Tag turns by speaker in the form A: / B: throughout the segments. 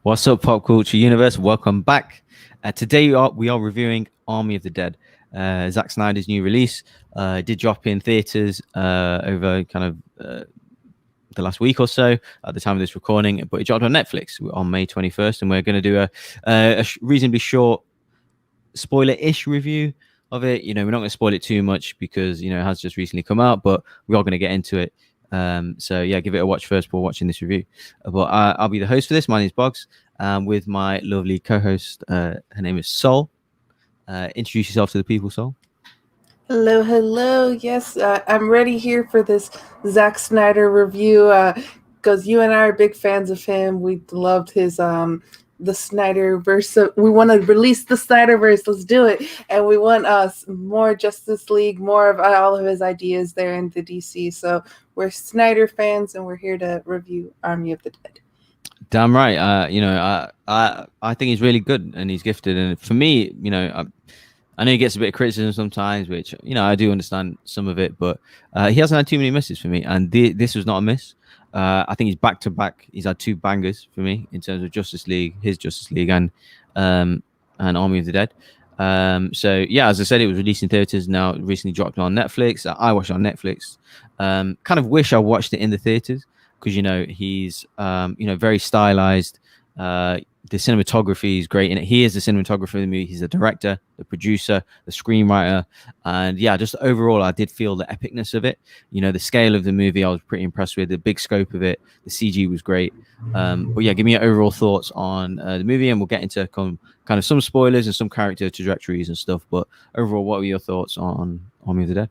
A: What's up, pop culture universe? Welcome back. Today we are reviewing Army of the Dead, Zack Snyder's new release. Did drop in theaters over kind of the last week or so at the time of this recording, but it dropped on Netflix on May 21st, and we're going to do a reasonably short spoiler-ish review of it. We're not going to spoil it too much because it has just recently come out, but we are going to get into it. So yeah, give it a watch first before watching this review. But I'll be the host for this. My name is Bogz, with my lovely co-host. Her name is Sol. Introduce yourself to the people, Sol.
B: Hello. Yes, I'm ready here for this Zack Snyder review because you and I are big fans of him. We loved his the Snyderverse. We want to release the Snyderverse. Let's do it, and we want more Justice League, more of all of his ideas there in the DC. So we're Snyder fans, and we're here to review Army of the Dead.
A: Damn right. I think he's really good and he's gifted. And for me, I know he gets a bit of criticism sometimes, which I do understand some of it, but he hasn't had too many misses for me, and this was not a miss. I think he's back to back. He's had two bangers for me in terms of Justice League, his Justice League, and Army of the Dead. So yeah, as I said, it was released in theaters. Now recently dropped on Netflix. I watched it on Netflix. Kind of wish I watched it in the theaters because he's very stylized. The cinematography is great in it. He is the cinematographer of the movie. He's the director, the producer, the screenwriter, and yeah, just overall, I did feel the epicness of it. The scale of the movie, I was pretty impressed with. The big scope of it, the CG was great. But yeah, give me your overall thoughts on the movie, and we'll get into kind of some spoilers and some character trajectories and stuff. But overall, what were your thoughts on Army of the Dead?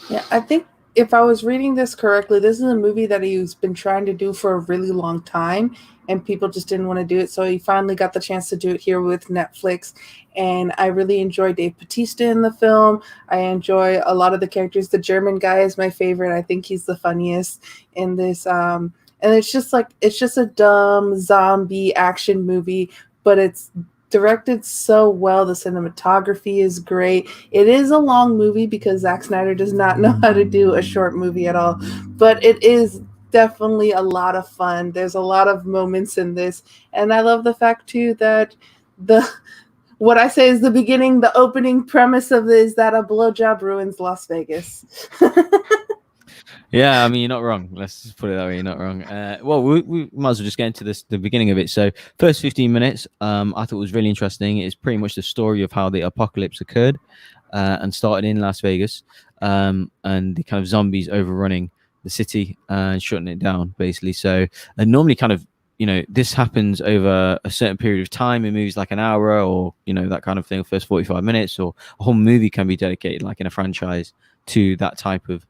B: Yeah, I think if I was reading this correctly, this is a movie that he's been trying to do for a really long time, and people just didn't want to do it. So he finally got the chance to do it here with Netflix. And I really enjoy Dave Bautista in the film. I enjoy a lot of the characters. The German guy is my favorite. I think he's the funniest in this. And it's just a dumb zombie action movie, but it's directed so well. The cinematography is great. It is a long movie because Zack Snyder does not know how to do a short movie at all, but it is definitely a lot of fun. There's a lot of moments in this, and I love the fact too that what I say is the opening premise of this is that a blowjob ruins Las Vegas.
A: Yeah, I mean, you're not wrong. Let's just put it that way. You're not wrong. Well, we might as well just get into the beginning of it. So, first 15 minutes, I thought was really interesting. It's pretty much the story of how the apocalypse occurred and started in Las Vegas, and the kind of zombies overrunning the city and shutting it down, basically. So, and normally, kind of, this happens over a certain period of time in movies, like an hour or that kind of thing. First 45 minutes, or a whole movie can be dedicated, like in a franchise, to that type of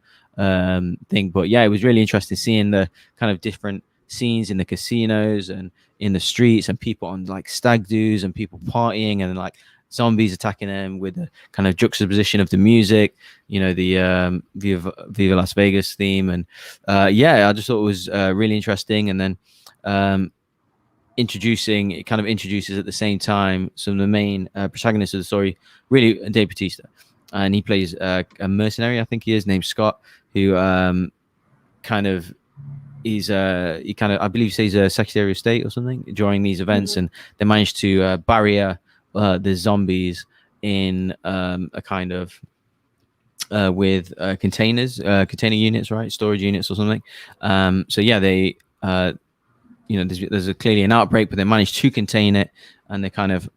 A: thing. But yeah, it was really interesting seeing the kind of different scenes in the casinos and in the streets, and people on like stag do's and people partying, and like zombies attacking them, with the kind of juxtaposition of the music, the Viva Las Vegas theme. And yeah, I just thought it was really interesting. And then it kind of introduces at the same time some of the main protagonists of the story, really Dave Bautista, and he plays a mercenary, I think he is, named Scott, who I believe he's a Secretary of State or something during these events. Mm-hmm. And they managed to barrier the zombies in a kind of with container units, right, storage units or something. So yeah, they there's clearly an outbreak, but they managed to contain it, and they kind of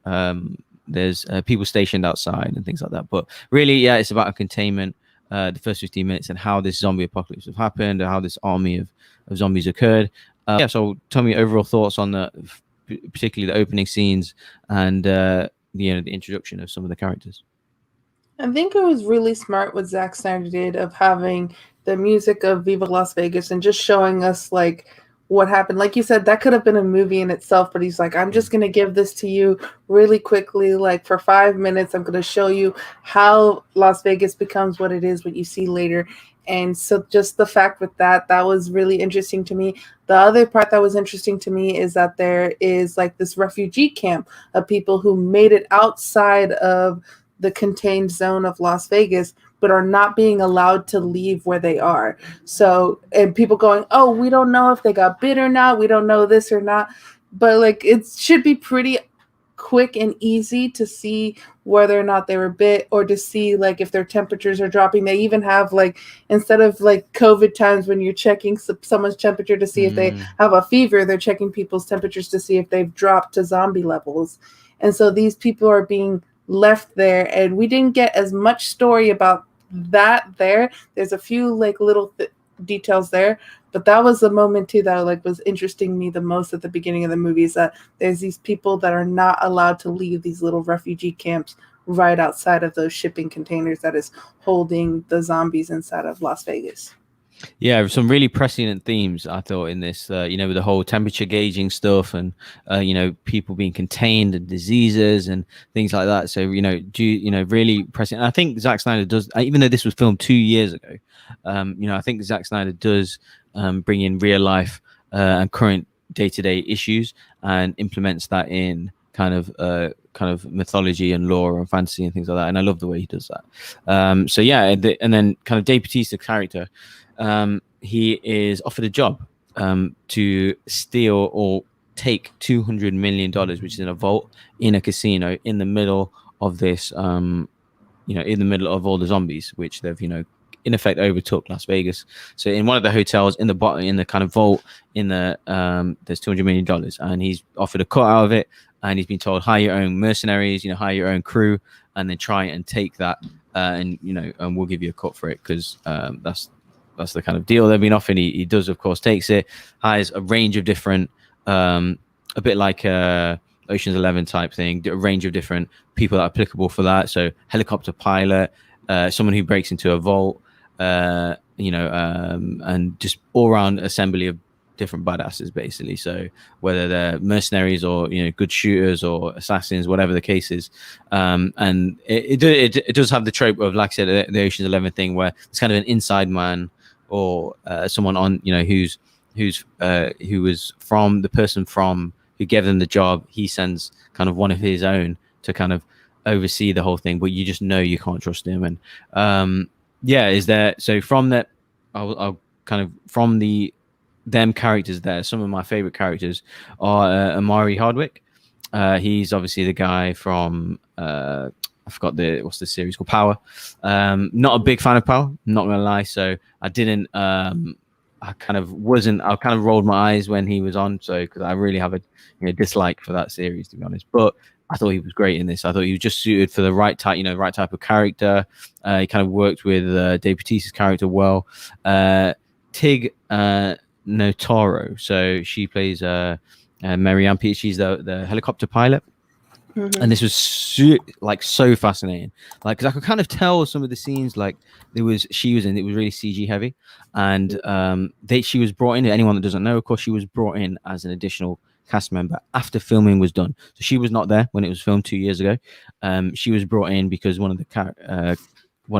A: there's people stationed outside and things like that. But really, yeah, it's about a containment. The first 15 minutes, and how this zombie apocalypse have happened, and how this army of zombies occurred. Yeah, so tell me overall thoughts on particularly the opening scenes and the introduction of some of the characters.
B: I think it was really smart what Zack Snyder did of having the music of Viva Las Vegas and just showing us like what happened. Like you said, that could have been a movie in itself, but he's like, I'm just going to give this to you really quickly. Like for 5 minutes, I'm going to show you how Las Vegas becomes what it is, what you see later. And so just the fact with that was really interesting to me. The other part that was interesting to me is that there is like this refugee camp of people who made it outside of the contained zone of Las Vegas, but are not being allowed to leave where they are. So, and people going, oh, we don't know if they got bit or not. We don't know this or not. but like it should be pretty quick and easy to see whether or not they were bit, or to see like if their temperatures are dropping. They even have like, instead of like COVID times when you're checking someone's temperature to see if they
A: Mm.
B: have a fever, they're checking people's temperatures to see if they've dropped to zombie levels. And so these people are being left there, and we didn't get as much story about that there. There's a few like little details there, but that was the moment too that like was interesting me the most at the beginning of the movie, is that there's these people that are not allowed to leave these little refugee camps right outside of those shipping containers that is holding the zombies inside of Las Vegas.
A: Yeah, some really prescient themes I thought in this. With the whole temperature gauging stuff, and people being contained and diseases and things like that. So really prescient. And I think Zack Snyder does, even though this was filmed 2 years ago. I think Zack Snyder does bring in real life and current day-to-day issues, and implements that in kind of mythology and lore and fantasy and things like that. And I love the way he does that. And then kind of Dave Bautista's character. He is offered a job to steal or take $200 million, which is in a vault in a casino in the middle of this, in the middle of all the zombies, which they've, in effect overtook Las Vegas. So in one of the hotels in the bottom, in the kind of vault, in the there's $200 million, and he's offered a cut out of it, and he's been told hire your own mercenaries, hire your own crew, and then try and take that, and we'll give you a cut for it, because that's the kind of deal they've been offering. He does, of course, takes it, hires a range of different, a bit like Ocean's 11 type thing, a range of different people that are applicable for that. So helicopter pilot, someone who breaks into a vault, and just all around assembly of different badasses, basically. So whether they're mercenaries or good shooters or assassins, whatever the case is, and it does have the trope of, like I said, the Ocean's 11 thing, where it's kind of an inside man, or someone on who was from the person from who gave them the job. He sends kind of one of his own to kind of oversee the whole thing, but you just know you can't trust him. And is there, so from that, I'll kind of, from them characters there, some of my favorite characters are Amari Hardwick. He's obviously the guy from I forgot what's the series called, Power. Not a big fan of Power, not gonna lie. So I didn't. I kind of rolled my eyes when he was on. So because I really have a dislike for that series, to be honest. But I thought he was great in this. I thought he was just suited for the right type, right type of character. He kind of worked with Dave Bautista's character well. Tig Notaro, so she plays Mary Ampe. She's the helicopter pilot. Mm-hmm. And this was so fascinating, like, because I could kind of tell some of the scenes, like she was in, it was really CG heavy, and she was brought in. Anyone that doesn't know, of course, she was brought in as an additional cast member after filming was done. So she was not there when it was filmed 2 years ago. She was brought in because one of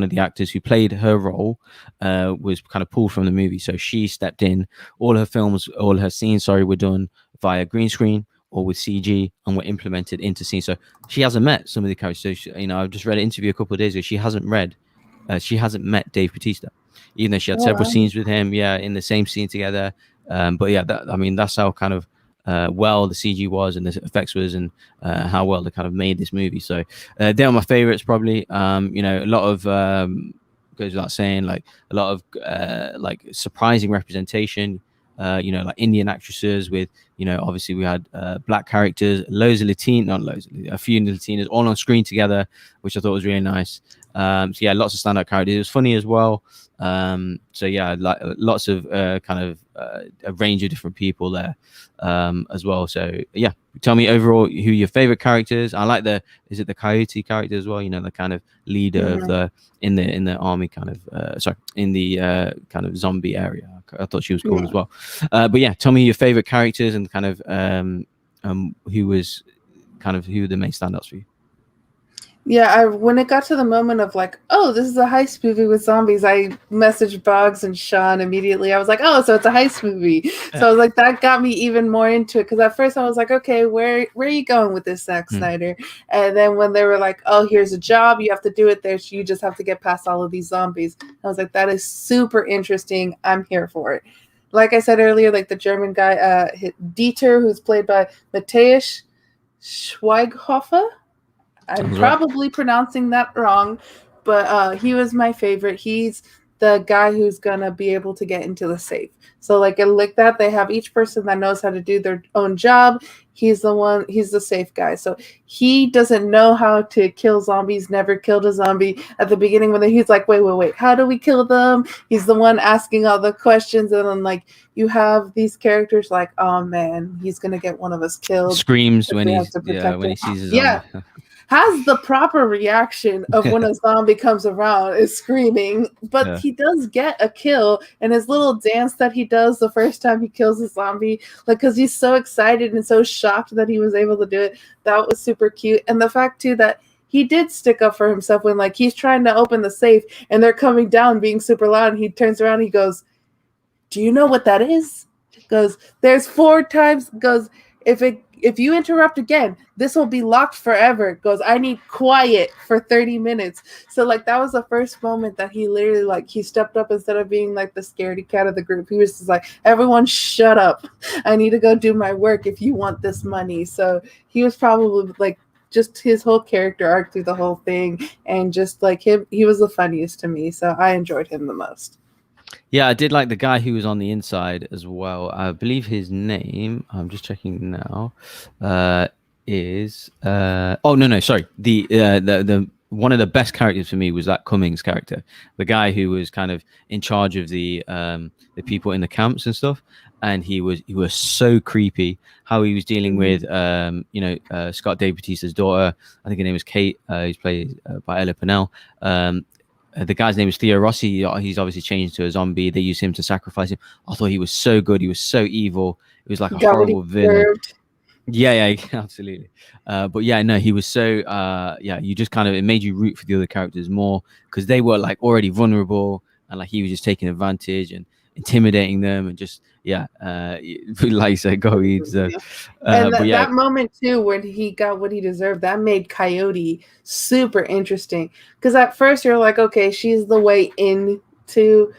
A: the actors who played her role was kind of pulled from the movie. So she stepped in. All her scenes, were done via green screen or with CG, and were implemented into scenes. So she hasn't met some of the characters. So I've just read an interview a couple of days ago. She hasn't met Dave Bautista, even though she had several scenes with him. Yeah, in the same scene together. But yeah, that's how kind of well the CG was and the effects was, and how well they kind of made this movie. So they're my favorites, probably. A lot of goes without saying, like a lot of like surprising representation. Like Indian actresses with, obviously we had black characters, a few Latinas all on screen together, which I thought was really nice. So yeah, lots of standout characters. It was funny as well. So yeah, like lots of kind of a range of different people there as well. So yeah, tell me overall who your favorite characters. I like is it the Coyote character as well? The kind of leader of the in the army kind of in the kind of zombie area. I thought she was cool as well. But yeah, tell me your favorite characters and kind of who the main standouts for you.
B: Yeah, when it got to the moment of like, oh, this is a heist movie with zombies, I messaged Bogz and Sean immediately. I was like, oh, so it's a heist movie. So I was like, that got me even more into it, because at first I was like, okay, where are you going with this, Zack Snyder? And then when they were like, oh, here's a job, you have to do it there, so you just have to get past all of these zombies. I was like, that is super interesting. I'm here for it. like I said earlier, like the German guy, Dieter, who's played by Matthias Schweighofer. I'm
A: Sounds right.
B: probably pronouncing that wrong, but he was my favorite. He's the guy who's gonna be able to get into the safe. So like that, they have each person that knows how to do their own job. He's the one. He's the safe guy. So he doesn't know how to kill zombies. Never killed a zombie at the beginning. When he's like, wait, how do we kill them? He's the one asking all the questions, and then like you have these characters like, oh man, he's gonna get one of us killed.
A: Screams
B: Because
A: when
B: we have
A: he's
B: to protect
A: when
B: him.
A: he sees a
B: Yeah,
A: zombie.
B: has the proper reaction of when a zombie comes around is screaming, but
A: Yeah.
B: he does get a kill, and his little dance that he does the first time he kills a zombie, like because he's so excited and so shocked that he was able to do it, that was super cute. And the fact too that he did stick up for himself when like he's trying to open the safe and they're coming down being super loud, and he turns around and he goes, do you know what that is? Goes, there's 4 times. Goes, if you interrupt again, this will be locked forever. Goes, I need quiet for 30 minutes. So like that was the first moment that he literally like he stepped up instead of being like the scaredy cat of the group. He was just like, everyone shut up. I need to go do my work if you want this money. So he was probably like just his whole character arc through the whole thing, and just like him, he was the funniest to me. So I enjoyed him the most.
A: Yeah, I did like the guy who was on the inside as well. I believe his name, I'm just checking now, is oh no, sorry. The one of the best characters for me was that Cummings character, the guy who was kind of in charge of the people in the camps and stuff. And he was so creepy. How he was dealing with Scott Dave Bautista's daughter. I think her name was Kate. Who's played by Ella Pennell. The guy's name is Theo Rossi. He's obviously changed to a zombie. They use him to sacrifice him. I thought he was so good. He was so evil. It was like
B: He
A: a
B: got what he
A: horrible villain.
B: deserved.
A: Yeah, absolutely. But yeah, no, he was so you just kind of, it made you root for the other characters more because they were like already vulnerable, and like he was just taking advantage and intimidating them, and just like you said, go he deserved.
B: And
A: But yeah,
B: that moment too, when he got what he deserved, that made Coyote super interesting. Because at first you're like, okay, she's the way into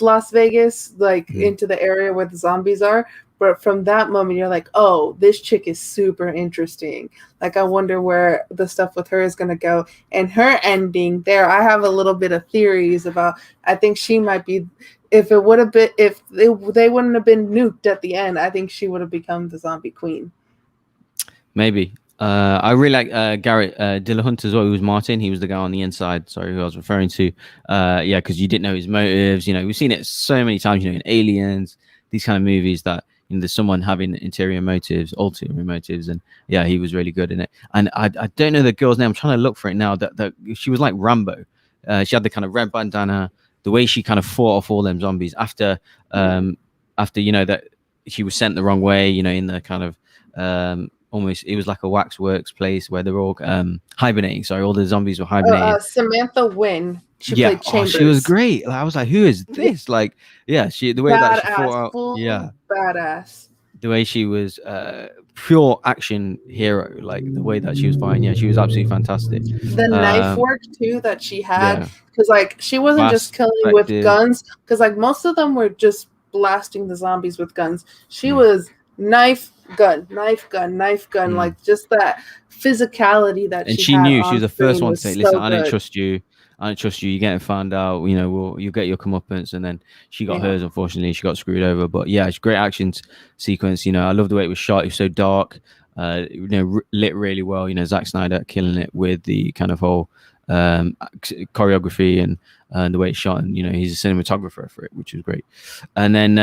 B: Las Vegas, like into the area where the zombies are. But from that moment, you're like, oh, this chick is super interesting. Like, I wonder where the stuff with her is going to go. And her ending there, I have a little bit of theories about, I think she might be, if it would have been, if they wouldn't have been nuked at the end, I think she would have become the zombie queen.
A: maybe. I really like Garrett Dillahunt as well. Who was Martin? He was the guy on the inside. Sorry, who I was referring to. Yeah, because you didn't know his motives. You know, we've seen it so many times. You know, in Aliens, these kind of movies that there's someone having ulterior motives, and yeah, he was really good in it. And I don't know the girl's name. I'm trying to look for it now. That she was like Rambo. She had the kind of red bandana. The way she kind of fought off all them zombies after that she was sent the wrong way. In the kind of almost, it was like a waxworks place where they're all hibernating. Sorry, all the zombies were hibernating.
B: Samantha Wynn. She
A: Yeah,
B: played Chambers.
A: she was great. I was like, who is this? Like, yeah, the way that she fought out,
B: full
A: yeah,
B: badass.
A: the way she was pure action hero, like the way that she was fighting. Yeah, she was absolutely fantastic.
B: The knife work too that she had,
A: Yeah,
B: because like she wasn't just killing with guns, because like most of them were just blasting the zombies with guns. She was knife gun, like just that physicality that
A: and
B: she
A: knew
B: had
A: she was the
B: screen
A: first one to say, "Listen,
B: so
A: I don't
B: good.
A: trust you. I don't trust you. You're getting found out. You get your comeuppance." And then she got hers. Unfortunately, she got screwed over. But yeah, it's great action sequence. I love the way it was shot. It was so dark. Lit really well. Zack Snyder killing it with the kind of whole choreography and the way it's shot. And he's a cinematographer for it, which was great. And then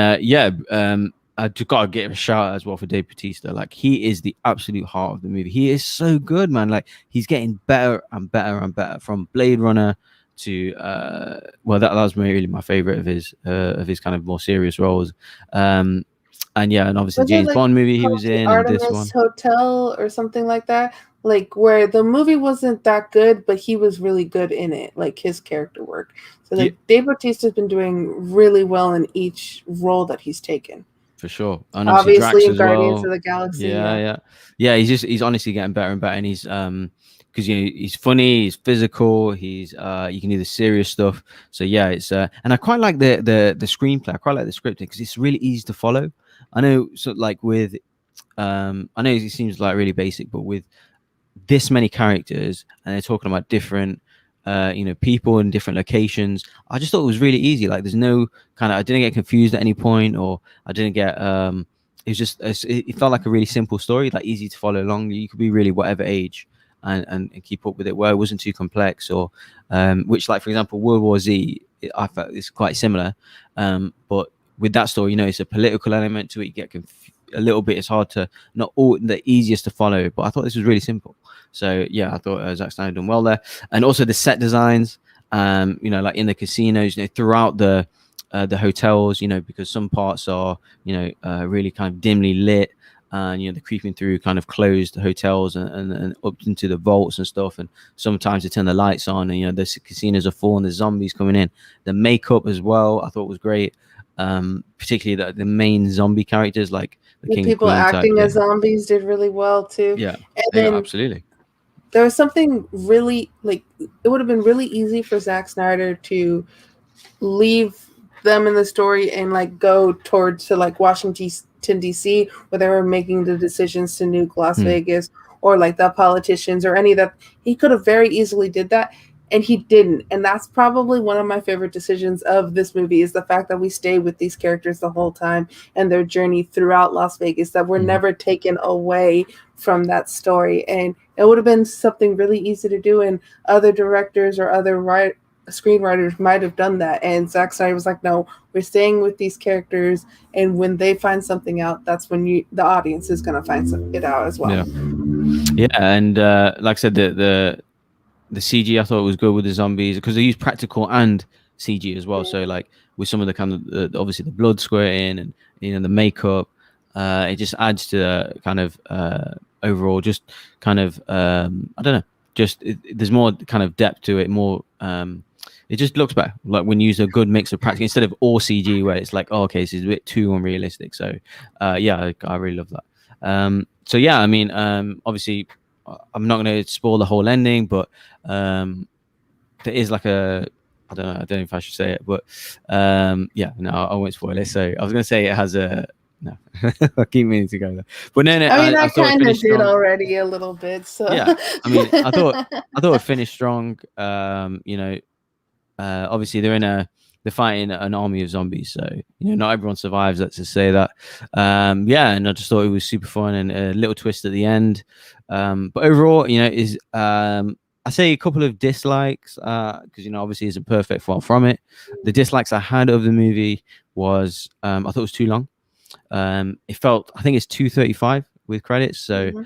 A: I just gotta give a shout out as well for Dave Bautista. Like, he is the absolute heart of the movie. He is so good, man. Like, he's getting better and better and better, from Blade Runner to well, that was really my favorite of his kind of more serious roles. And obviously James Bond movie he was in, and this one,
B: Hotel or something like that, like where the movie wasn't that good, but he was really good in it, like his character work. So like Dave Bautista's been doing really well in each role that he's taken.
A: For sure. And
B: obviously
A: Drax
B: in
A: as
B: Guardians
A: well.
B: of the Galaxy.
A: Yeah. He's honestly getting better and better, and he's because he's funny, he's physical, he's you can do the serious stuff. So yeah, it's and I quite like the screenplay. I quite like the scripting because it's really easy to follow. I know, so like with I know it seems like really basic, but with this many characters and they're talking about different people in different locations, I just thought it was really easy. Like there's no kind of, I didn't get confused at any point, or I didn't get it was just it felt like a really simple story, like easy to follow along. You could be really whatever age and keep up with it, where it wasn't too complex, or which, like for example, World War Z, I felt it's quite similar, but with that story, it's a political element to it. You get a little bit, it's hard to, not all the easiest to follow, but I thought this was really simple. So yeah, I thought Zack Snyder done well there. And also the set designs, like in the casinos, throughout the hotels, because some parts are really kind of dimly lit, and they're creeping through kind of closed hotels and up into the vaults and stuff, and sometimes they turn the lights on, and the casinos are full and there's zombies coming in. The makeup as well I thought was great, particularly the main zombie characters, like
B: the people acting as zombies did really well too.
A: Yeah,
B: and then
A: absolutely.
B: There was something really, like, it would have been really easy for Zack Snyder to leave them in the story and like go towards to like Washington DC, where they were making the decisions to nuke Las Vegas, or like the politicians or any of that. He could have very easily did that, and he didn't. And that's probably one of my favorite decisions of this movie, is the fact that we stay with these characters the whole time and their journey throughout Las Vegas, that we're never taken away from that story. And it would have been something really easy to do, and other directors or other screenwriters might have done that. And Zack Snyder was like, no, we're staying with these characters, and when they find something out, that's when the audience is going to find it out as well.
A: Yeah, and like I said, the CG I thought was good with the zombies, because they use practical and CG as well. So like with some of the kind of obviously the blood squirting and the makeup, it just adds to the kind of overall just kind of I don't know, just there's more kind of depth to it, more it just looks better, like when you use a good mix of practical instead of all CG, where it's like, oh, okay, this is a bit too unrealistic. So yeah, I really love that. So yeah, I mean, obviously I'm not going to spoil the whole ending, but there is like a, I don't know if I should say it, but yeah, no, I won't spoil it. So I was going to say it has a, no, I keep meaning to go there, but no,
B: I mean, I kind of did already a little bit. So
A: yeah, I mean, I thought it finished strong. Obviously they're fighting an army of zombies, so not everyone survives. Let's just say that. Yeah, and I just thought it was super fun, and a little twist at the end. But overall, is I say a couple of dislikes, because obviously it's a perfect far from it. The dislikes I had of the movie was I thought it was too long. It felt, I think it's 2:35 with credits, so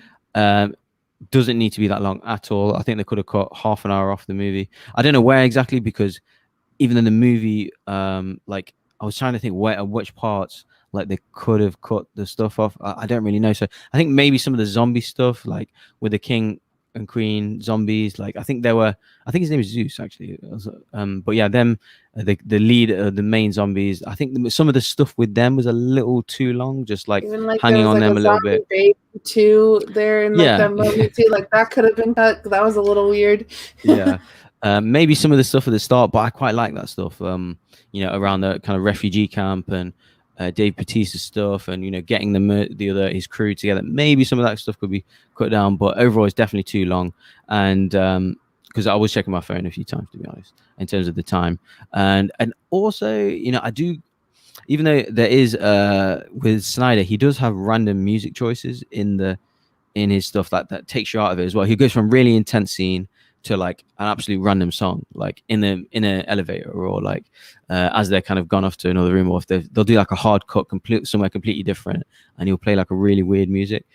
A: doesn't need to be that long at all. I think they could have cut half an hour off the movie. I don't know where exactly, because even in the movie, like I was trying to think which parts like they could have cut the stuff off. I don't really know. So I think maybe some of the zombie stuff, like with the king and queen zombies, like I think his name is Zeus actually. But yeah, them the lead, the main zombies. I think some of the stuff with them was a little too long, just like hanging on them a little bit.
B: Too there in like that moment too, like that could have been cut. That was a little weird.
A: Yeah. Maybe some of the stuff at the start, but I quite like that stuff. Around the kind of refugee camp and Dave Bautista's stuff, and getting his crew together. Maybe some of that stuff could be cut down, but overall it's definitely too long. And because I was checking my phone a few times, to be honest, in terms of the time. And also, I do, even though there is with Snyder, he does have random music choices in his stuff that takes you out of it as well. He goes from really intense scene to like an absolute random song, like in an elevator, or like as they're kind of gone off to another room, or if they'll do like a hard cut somewhere completely different, and he'll play like a really weird music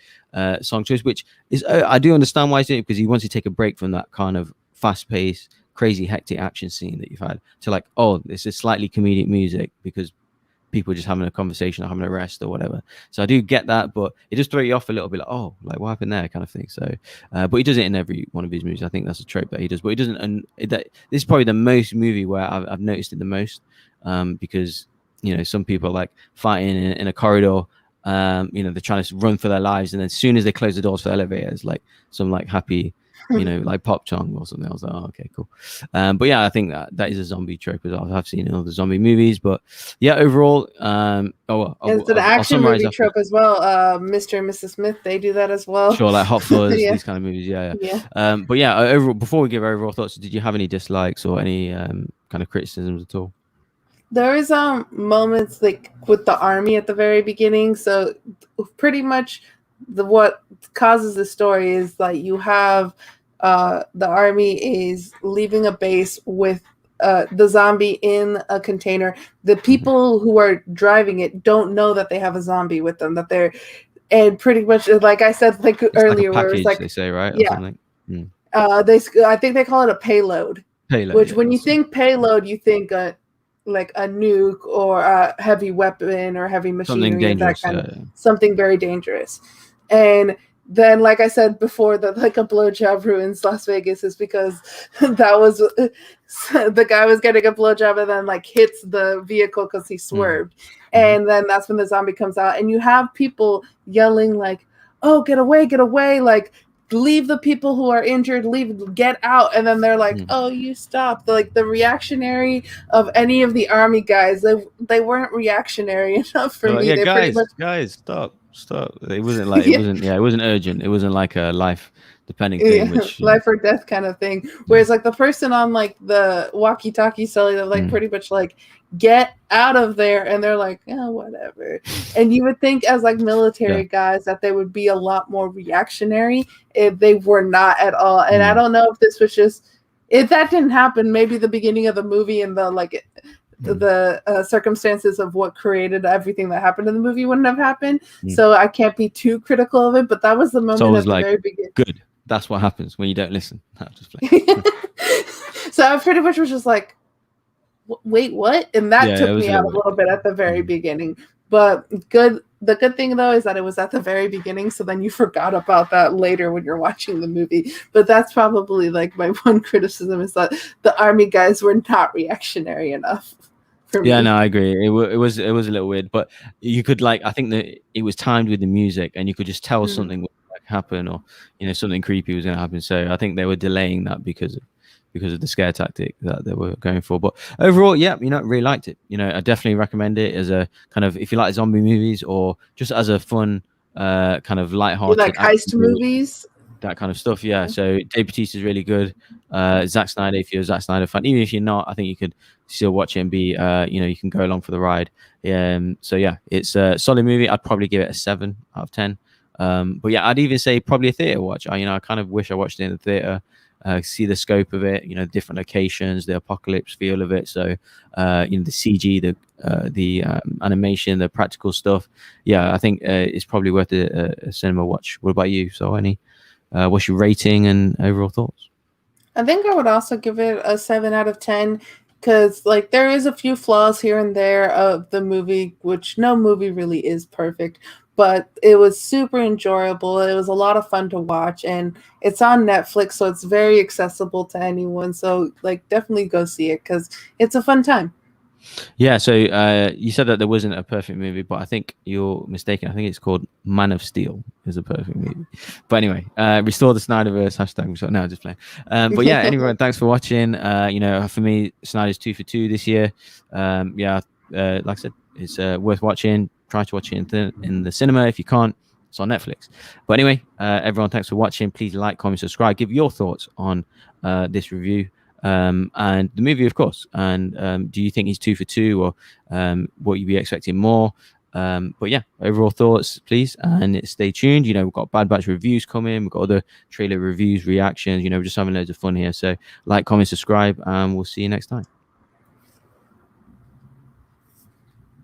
A: song choice, which is I do understand why he's doing it, because he wants to take a break from that kind of fast-paced, crazy, hectic action scene that you've had, to like, oh, this is slightly comedic music because people just having a conversation or having a rest or whatever. So I do get that, but it just throws you off a little bit, like, oh, like what happened there, kind of thing. So but he does it in every one of his movies. I think that's a trope that he does, but he doesn't. And this is probably the most movie where I've noticed it the most, because some people are like fighting in a corridor, they're trying to run for their lives, and then as soon as they close the doors for elevators, like some like happy like Pop Chong or something. I was like, oh, okay, cool. But yeah, I think that is a zombie trope as well. I've seen in other zombie movies, but yeah, overall,
B: It's an
A: I'll
B: action
A: summarize
B: movie
A: after.
B: trope as well. Mr. and Mrs. Smith, they do that as well.
A: Sure, like Hot Fuzz,
B: Yeah,
A: these kind of movies. Yeah,
B: yeah.
A: yeah. But yeah, overall, before we give overall thoughts, did you have any dislikes or any kind of criticisms at all?
B: There is moments like with the army at the very beginning. So pretty much what causes the story is like you have the army is leaving a base with the zombie in a container. The people who are driving it don't know that they have a zombie with them, that they're, and pretty much like I said like
A: It's like a
B: earlier, where it's
A: package,
B: like,
A: they say, right, or
B: yeah,
A: something. Mm.
B: I think they call it a payload,
A: Payload,
B: which
A: yeah,
B: when you
A: that's
B: think payload, you think like a nuke or a heavy weapon or heavy
A: something
B: machinery of that
A: dangerous.
B: kind of something very dangerous. And then, like I said before, that like a blowjob ruins Las Vegas is because that was the guy was getting a blowjob and then like hits the vehicle because he swerved. And then that's when the zombie comes out, and you have people yelling like, "Oh, get away, like leave the people who are injured, get out." And then they're like, "Oh, you stop." Like the reactionary of any of the army guys, they weren't reactionary enough for me.
A: Yeah,
B: They pretty much,
A: guys, stop. It wasn't like it wasn't urgent. It wasn't like a life depending thing, which
B: life or death kind of thing. Whereas like the person on like the walkie-talkie selling them like pretty much like, get out of there, and they're like, oh, whatever. And you would think as like military guys that they would be a lot more reactionary. If they were not at all. And I don't know if this was just, if that didn't happen, maybe the beginning of the movie and the like the circumstances of what created everything that happened in the movie wouldn't have happened. So I can't be too critical of it, but that was the moment at the very beginning.
A: Good. That's what happens when you don't listen.
B: So I pretty much was just like, wait, what? And that took me out a little bit at the very beginning. But the good thing though is that it was at the very beginning, so then you forgot about that later when you're watching the movie. But that's probably like my one criticism, is that the army guys were not reactionary enough for me.
A: Yeah, no, I agree. It was a little weird, but you could like, I think that it was timed with the music, and you could just tell something would like happen, or something creepy was going to happen. So I think they were delaying that because of the scare tactic that they were going for. But overall, yeah, really liked it. I definitely recommend it as a kind of, if you like zombie movies, or just as a fun kind of lighthearted,
B: like heist movies,
A: that kind of stuff. Yeah. So Dave Bautista is really good. Zack Snyder, if you're a Zack Snyder fan, even if you're not, I think you could still watch it and be, you can go along for the ride. So yeah, it's a solid movie. I'd probably give it a 7 out of 10. But yeah, I'd even say probably a theater watch. I kind of wish I watched it in the theater. See the scope of it, different locations, the apocalypse feel of it. So, the CG, the animation, the practical stuff. Yeah, I think it's probably worth a cinema watch. What about you? So, what's your rating and overall thoughts?
B: I think I would also give it a 7 out of 10, because like there is a few flaws here and there of the movie, which no movie really is perfect. But it was super enjoyable. It was a lot of fun to watch, and it's on Netflix, so it's very accessible to anyone. So like definitely go see it, because it's a fun time.
A: Yeah, so you said that there wasn't a perfect movie, but I think you're mistaken. I think it's called Man of Steel is a perfect movie. But anyway, restore the Snyderverse hashtag. No, just playing. But yeah, anyway, thanks for watching. For me, Snyder's 2 for 2 this year. Like I said, it's worth watching. Try to watch it in the cinema. If you can't, it's on Netflix. But anyway, everyone, thanks for watching. Please like, comment, subscribe. Give your thoughts on this review. And the movie, of course. And do you think he's 2 for 2, or what you be expecting more? But yeah, overall thoughts, please, and stay tuned. We've got Bad Batch reviews coming. We've got other trailer reviews, reactions. We're just having loads of fun here. So like, comment, subscribe, and we'll see you next time.